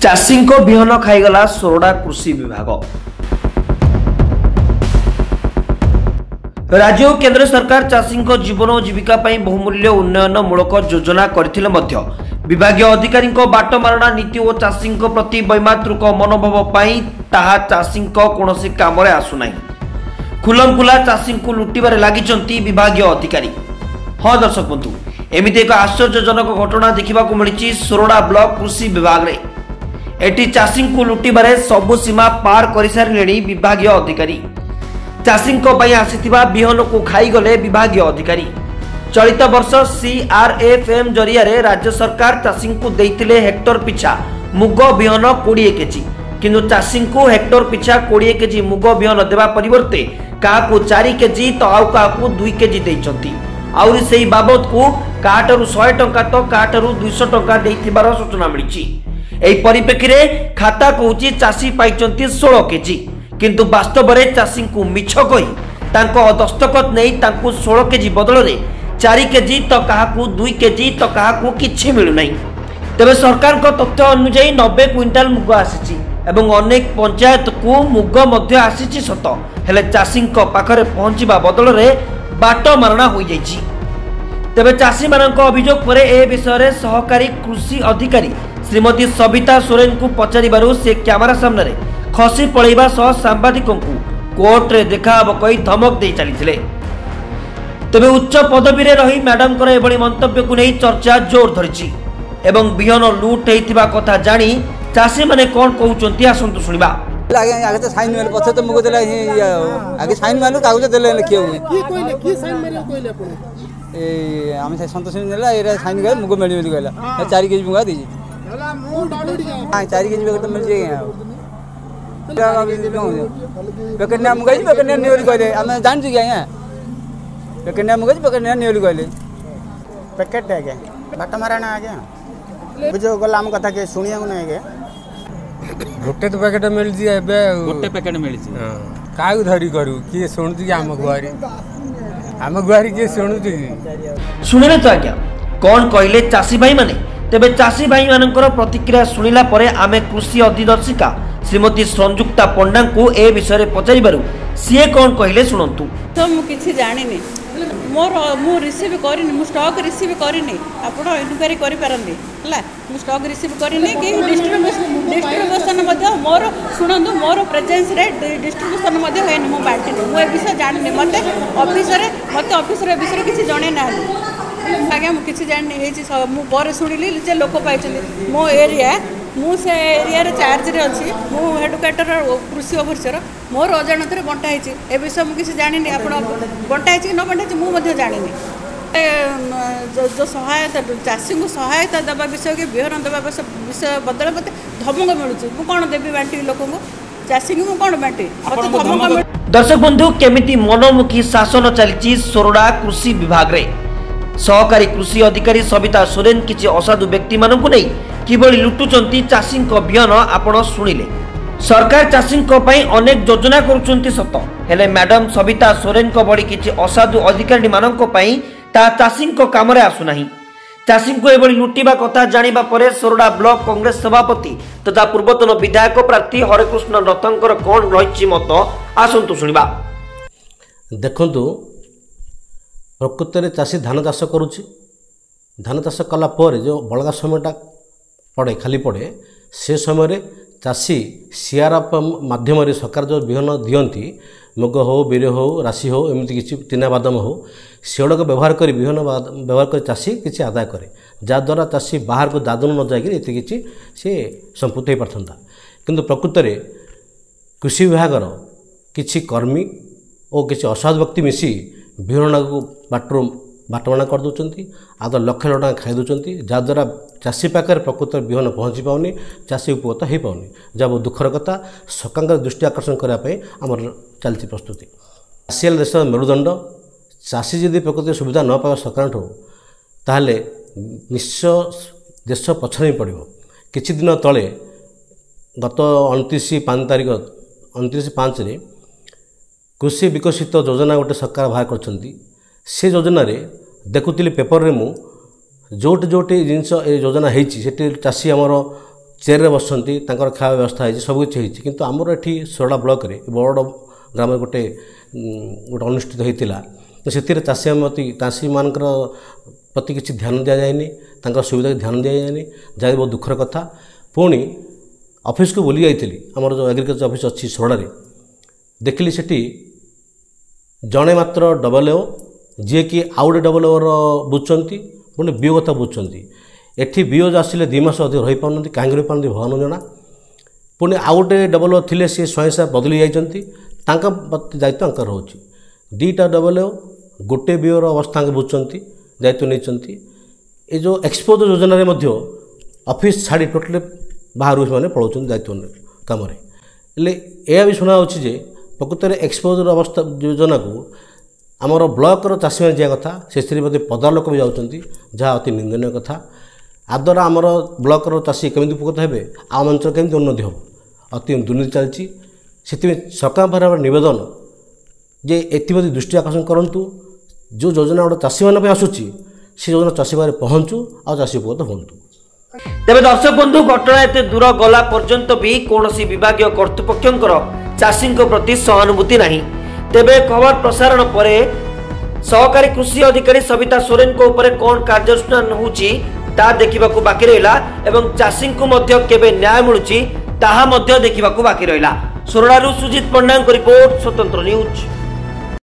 चाषी विहन खाईगला सोरडा कृषि विभाग। राज्य और केंद्र सरकार चाषी जीवन और जीविका बहुमूल्य उन्नयन मूलक योजना करथिले मध्य विभागीय अधिकारी बाटमारणा नीति और चाषी प्रति वैमातृक मनोभाव ताहा चाषी कौनसी काम आसुना। खुलमखुला चाषी लुटिबारे लागिचंती विभागीय अधिकारी। हाँ दर्शक बंधु, एमिति एक आश्चर्यजनक घटना देखा मिली सोरडा ब्लॉक कृषि विभाग रे। एटी चाषी लुटिबारे सबु सीमा पार कर सारे विभागीय अधिकारी। चाषी आसीथिबा बिहन को खाईगले विभागीय अधिकारी। चलित वर्ष CRFM जरिया राज्य सरकार चाषी को देइथिले हेक्टर पिछा मुग बिहन 20 केजी, किंतु चाषी को हेक्टर पिछा 20 केजी मुग बिहन देवा परिवर्ते काहाकू 4 केजी तो आउ काहाकू 2 केजी देइचंती। आउरी सेही बाबद को काहाठारु 100 टंका तो काहाठारु 200 टंका देइथिबार सूचना मिलिछि। एही परिप्रेक्षी रे खाता कहूची चाषी पाइचंती 16 केजी, किंतु वास्तव में चाषी को मिछ कही तांको दस्तखत नहीं तांको 16 केजी बदल रे 4 केजी तो काहाकू 2 केजी तो काहाकू किछि मिलु नहीं। तबे सरकार को तथ्य अनुसार 90 क्विंटाल मुग आसीछि एवं अनेक पंचायत को मुग मध्य आसीछि सत, हेले चाषी पाखरे पहुंचीबा बदल रे बाट मारणा हो जाइछि। तबे चाषी मानक अभियोग पर ए विषय रे सहकारी कृषि अधिकारी श्रीमती सविता सोरेन को पचारिबारु से कैमरा सामने रे खसी पड़ेबा सह सांबादिकों को कोर्ट रे देखाब कही धमक दे चली। तबे उच्च पदवी रे रही मैडम कर एभली मंतव्य को नहीं चर्चा जोर धरिछि एवं बिहन लूट हेतिबा कथा जानी चाषी माने कोन कहउचंती आसंतु सुनिबा। आगे तो साइन मारे पछे तो मुग देला आगे साइन मारलो कागज देले लिखियो की कहले की साइन मारियो कहले आपण ए हम से संतोष नेला एरा साइन करे मुग मेली मेली कहला 4 केजी मुगा देजी। हां 4 केजी बेगर तो मिल जे पेकन्या मुगाई पेकन्या नियोली कहले हम जान छी आया पेकन्या मुगाई पेकन्या नियोली कहले पैकेट आगे बाट माराना आगे बुझो गला हम कथा के सुनिया नै आगे गोटे तो पैकेट मिल जी एबे गोटे पैकेट मिल जी। हां काउ धरी करू की सुनती कि आम गुआरी की सुनुती सुनिले तो आज्ञा कौन कहले चाषी भाई माने। तेबे चाषी भाई मानकर प्रतिक्रिया सुनिला परे आमे कृषि अधिदर्शिका श्रीमती संजुक्ता पंडा को ए विषय पचारिबारु सीए कौन कहले सुनंतु। तो मु किछि जानिनी मोर मु रिसीव करिनी मु स्टॉक रिसीव करिनी आपण इनक्वायरी करि पारंदी हला मु स्टॉक रिसीव करिनी कि डिस्ट्रीब्यूशन मध्ये मोर सुनंदु मोर प्रेजेंस रे डिस्ट्रीब्यूशन मध्ये होइनी मु बांटी मु ए विषय जानिनी मते ऑफिसर विषय किछि जणे ना आगे मु किछि जानिनी हेछि मु पर सुनिली जे लोक पाइछन्ती मो एरिया मु से एरिया रे चार्ज रे अछि मु एडुकेटर कृषि ऑफिसर मोर अजाणत रे बंटा हेछि ए विषय मु किछि जानिनी आपण बंटा हेछि न बंटा हेछि मु मध्ये जानिनी। जो सहायता चाषी को सहायता देवा विषय के बिहन देवा विषय बदल मत धमक मिलुछि मु कोन देबी बांटी लोक को चाषी को कोन बांटी मत धमक। दर्शक बंधु, केमिति मनोमुखी शासन चलछि सोरडा कृषि विभाग रे। सहकारी कृषि अधिकारी सविता सोरेन किछि असाधु व्यक्ति मानकु नै किबळी लुटुचंती चाषी बिहन आपण सुनिले। सरकार चाषी अनेक योजना करुचंती सत, हेले मैडम सविता सोरेन को बड़ी किछि असाधु अधिकारी मानक पई ता चाषी काम रे आसुनाही। चाषी को एभली लुटिबा कथा जानिबा परे सोरडा ब्लॉक कांग्रेस सभापति तथा पूर्वतन विधायक प्रार्थी हरेकृष्ण रथंकर कोन रहिछि मत आसंतु सुनिबा। देखंतु प्रकृत में चाषी धान चाष करुच्ची धान चाष कलापर जो बलगा समयटा पड़े खाली पड़े से समय चाषी CRF माध्यम सरकार जो बिहन दियंती मुग हो बीर हो राशि हो एमती किसी चिना बादाम हो सेगुड़ाक व्यवहार कर बिहन व्यवहार कर चाषी किसी आदाय करे जहाद्वारा चाषी बाहर को दादन न जाकि ये किसी सी संपुक्त हो पारता। किंतु प्रकृत में कृषि विभागर किसी कर्मी और किसी असाधु व्यक्ति मिसी बिहन को बाटरू बाटमाणा कर दूसरी आद लक्ष लक्ष टका खाई दूसरी जहाद्वारा चाषी पाखे प्रकृत बिहन पहुँची पाऊनी चाषी उपकृत हो पाऊनी जहाँ बहुत दुखर कथा। सरकार दृष्टि आकर्षण करने आमर चलती प्रस्तुति आसियाल देश मेरुदंड चाषी जदि प्रकृति सुविधा न पाए सरकार ताहले निश्चय देश पछरे पड़ो। किछि दिन तले गत 29 तारीख 29/5 कृषि विकसित योजना गोटे सरकार बाहर करछंती। से योजना रे देखुली पेपर रे मु जोटे जोटे जिनस योजना होती चाषी आमर चेयर बसती खावा व्यवस्था है सबकि होती किंतु आमर ये सोरड़ा ब्लॉक रे बड़ ग्राम गोटे गोटे अनुष्ठित होता से चाषी मान प्रति किसी ध्यान दि जाए सुविधा ध्यान दि जाए जहाँ बहुत दुखर कथा पुणी ऑफिस को बुली जाइली आमर जो एग्रीकल्चर ऑफिस अच्छी सोरड़ा देखिली सेठी जड़े मात्र डबल ओ जी कि आउ गए डबल ओर बुझुंट पुणी बीओ कथा बुझुंट एठी बीओ आसिले 2 मास अधिक रही पार कहीं रही पार भगवान जना पुणी आउ गए डबल ओ थे सी स्वयं सेवक बदली जाती दायित्व आंकर रोचे 2टा डबल ओ गोटे बीओर अवस्था बुझुंट दायित्व नहीं ये जो एक्सपोज योजना ऑफिस छाड़ी टोटल बाहर से पलाउं दायित्व कम यह भी शुणा जे प्रकृत में एक्सपोज अवस्था योजना को आमर ब्लॉकर चाषी मैंने जावा कथा से पदार लोक भी जाऊँच जहाँ अति निंदनीय कथा आद्वारा आमर ब्लॉकर चाषी केमी उपकृत हे आम अंचल केमी उन्नति हम अति दुर्नीति चलती से सरकार भार नवेदन जे एप्रति दृष्टि आकर्षण करूँ जो योजना गोटे चाषी मान आसूसी से योजना चाषी पाखे पहुँचू आ चाषी उपकृत हूँ। तेरे दर्शक बंधु घटना एते दूर गला पर्यंत भी कौनसी विभाग कर्तृपक्षर चाषी प्रति सहानुभूति नहीं। तेबे खबर प्रसारण पर सहकारी कृषि अधिकारी सविता सोरेन को ऊपर कौन कार्यानुष्ठान होउची ता देखिबाकू बाकी रहिला एवं चाषी को मध्य केबे न्याय मिलुची ताहा मध्य देखिबाकू बाकी रहिला। सोरडारू सुजित पंडांक रिपोर्ट स्वतंत्र न्यूज।